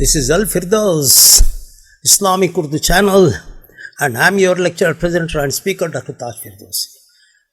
This is Al Firdaus Islamic Urdu channel, and I am your lecturer, presenter and speaker Dr. Taj Firdausi.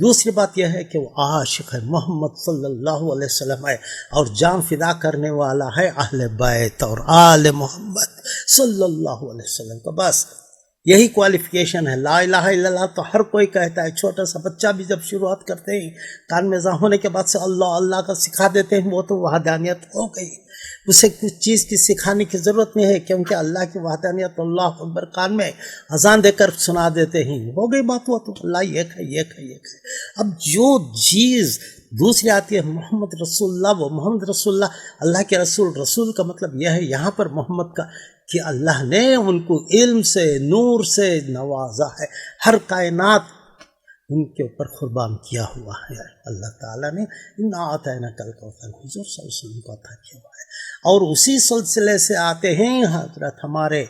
دوسری بات یہ ہے کہ وہ عاشق ہے محمد صلی اللہ علیہ وسلم ہے اور جان فدا کرنے والا ہے اہل بیت اور آل محمد صلی اللہ علیہ وسلم کا. بس یہی کوالیفیکیشن ہے. لا الہ الا اللہ تو ہر کوئی کہتا ہے. چھوٹا سا بچہ بھی جب شروعات کرتے ہیں کان میں اذان ہونے کے بعد سے اللہ اللہ کا سکھا دیتے ہیں، وہ تو وحدانیت ہو گئی. اسے کچھ چیز کی سکھانے کی ضرورت نہیں ہے، کیونکہ اللہ کی وحدانیت اللہ اکبر کان میں اذان دے کر سنا دیتے ہیں، ہو گئی بات. وہ تو اللہ ایک ہے ایک ہے ایک ہے. اب جو چیز دوسری آتی ہے محمد رسول اللہ، وہ محمد رسول اللہ اللہ کے رسول. رسول کا مطلب یہ ہے یہاں پر محمد کا کہ اللہ نے ان کو علم سے نور سے نوازا ہے. ہر کائنات ان کے اوپر قربان کیا ہوا ہے. اللہ تعالیٰ نے انا اعطیناک الکوثر حضور صلی اللہ علیہ وسلم کو عطا کیا ہوا ہے. اور اسی سلسلے سے آتے ہیں حضرت ہمارے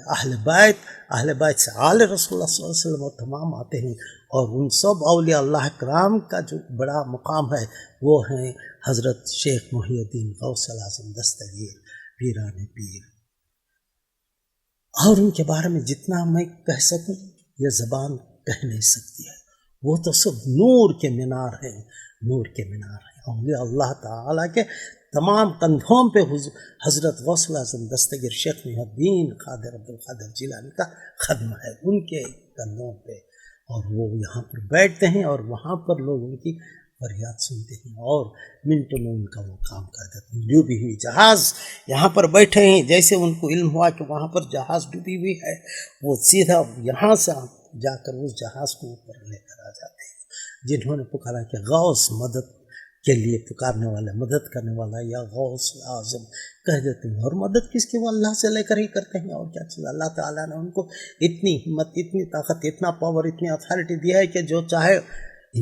اہل بیت سے آل رسول اللہ صلی اللہ علیہ وسلم اور تمام آتے ہیں. اور ان سب اولیاء اللہ کرام کا جو بڑا مقام ہے وہ ہیں حضرت شیخ محی الدین غوث الاعظم دستگیر پیران پیر. اور ان کے بارے میں جتنا میں کہہ سکوں یہ زبان کہہ نہیں سکتی ہے. وہ تو سب نور کے مینار ہیں، نور کے مینار ہیں. اولیاء اللہ تعالیٰ کے تمام کندھوں پہ حضرت غوث الاعظم دستگیر شیخ محی الدین قادر عبد القادر جیلانی کا خدمہ ہے ان کے کندھوں پہ. اور وہ یہاں پر بیٹھتے ہیں اور وہاں پر لوگ ان کی فریاد سنتے ہیں اور منٹوں میں ان کا وہ کام کر دیتے ہیں. ڈوبی ہوئی جہاز یہاں پر بیٹھے ہیں، جیسے ان کو علم ہوا کہ وہاں پر جہاز ڈوبی ہوئی ہے، وہ سیدھا یہاں سے جا کر اس جہاز کو اوپر لے کر آ جاتے ہیں. جنہوں نے پکارا کہ غوث مدد کے لیے پکارنے والا، مدد کرنے والا یا غوث اعظم کہہ دیتے ہیں. اور مدد کس کی؟ وہ اللہ سے لے کر ہی کرتے ہیں. اور کیا چیز؟ اللہ تعالیٰ نے ان کو اتنی ہمت، اتنی طاقت، اتنا پاور، اتنی اتھارٹی دیا ہے کہ جو چاہے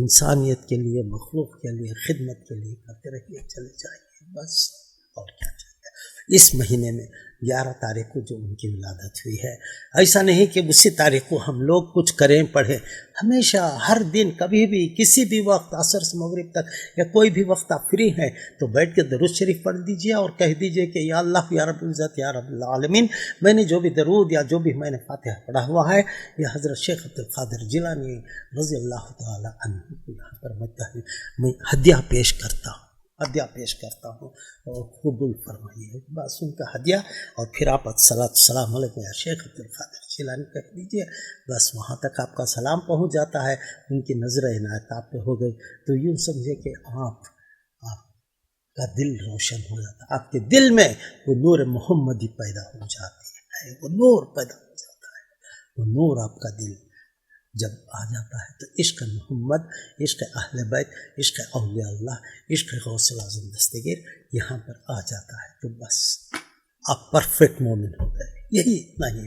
انسانیت کے لیے، مخلوق کے لیے، خدمت کے لیے کرتے رہیے، چلے جائیے بس. اور کیا چاہیے؟ اس مہینے میں 11 تاریخ کو جو ان کی ولادت ہوئی ہے، ایسا نہیں کہ اسی تاریخ کو ہم لوگ کچھ کریں پڑھیں. ہمیشہ ہر دن کبھی بھی کسی بھی وقت عصر سے مغرب تک یا کوئی بھی وقت آپ فری ہیں تو بیٹھ کے درود شریف پڑھ دیجیے اور کہہ دیجیے کہ یا اللہ یا رب العزت یا رب العالمین، میں نے جو بھی درود یا جو بھی میں نے فاتحہ پڑھا ہوا ہے یہ حضرت شیخ عبد القادر جیلانی رضی اللہ تعالی عنہ کو یہاں پر میں ہدیہ پیش کرتا ہوں اور قبول فرمائیے. بس ان کا ہدیہ. اور پھر آپ السلام علیکم یا شیخ عبد القادر جیلانی کہہ دیجیے. بس وہاں تک آپ کا سلام پہنچ جاتا ہے. ان کی نظر عنایت آپ پہ ہو گئی تو یوں سمجھے کہ آپ کا دل روشن ہو جاتا ہے. آپ کے دل میں وہ نور محمدی پیدا ہو جاتی ہے، وہ نور پیدا ہو جاتا ہے. وہ نور آپ کا دل جب آ جاتا ہے تو عشق محمد، عشق اہل بیت، عشق اولیاء اللہ، عشق غوث الاعظم دستگیر یہاں پر آ جاتا ہے تو بس آپ پرفیکٹ مومن ہو گئے. یہی اتنا ہی.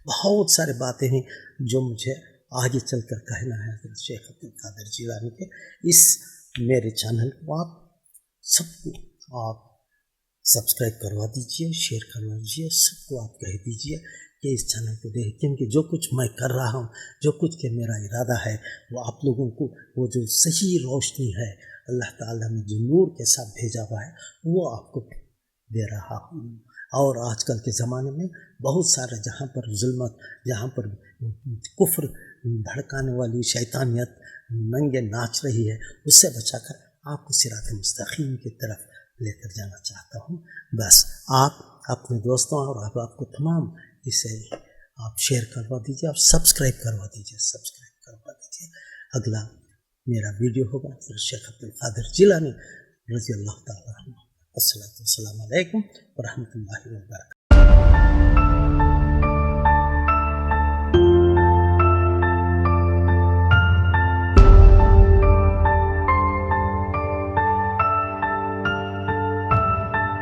بہت سارے باتیں ہیں جو مجھے آگے چل کر کہنا ہے حضرت شیخ عبد القادر جیلانی کے. اس میرے چینل کو آپ سب کو آپ سبسکرائب کروا دیجئے، شیئر کروا دیجئے، سب کو آپ کہہ دیجئے کہ اس چینل کو دیکھ، کیونکہ جو کچھ میں کر رہا ہوں، جو کچھ کہ میرا ارادہ ہے وہ آپ لوگوں کو وہ جو صحیح روشنی ہے اللہ تعالیٰ نے جو نور کے ساتھ بھیجا ہوا ہے وہ آپ کو دے رہا ہوں. اور آج کل کے زمانے میں بہت سارے جہاں پر ظلمت، جہاں پر کفر بھڑکانے والی شیطانیت ننگے ناچ رہی ہے، اس سے بچا کر آپ کو صراط مستقیم کی طرف لے کر جانا چاہتا ہوں. بس آپ اپنے دوستوں اور احباب کو تمام اسے آپ شیئر کروا دیجیے، آپ سبسکرائب کروا دیجیے. اگلا میرا ویڈیو ہوگا حضرت شیخ عبد القادر جیلانی رضی اللہ تعالیٰ عنہ. السلام علیکم ورحمۃ اللہ وبرکاتہ.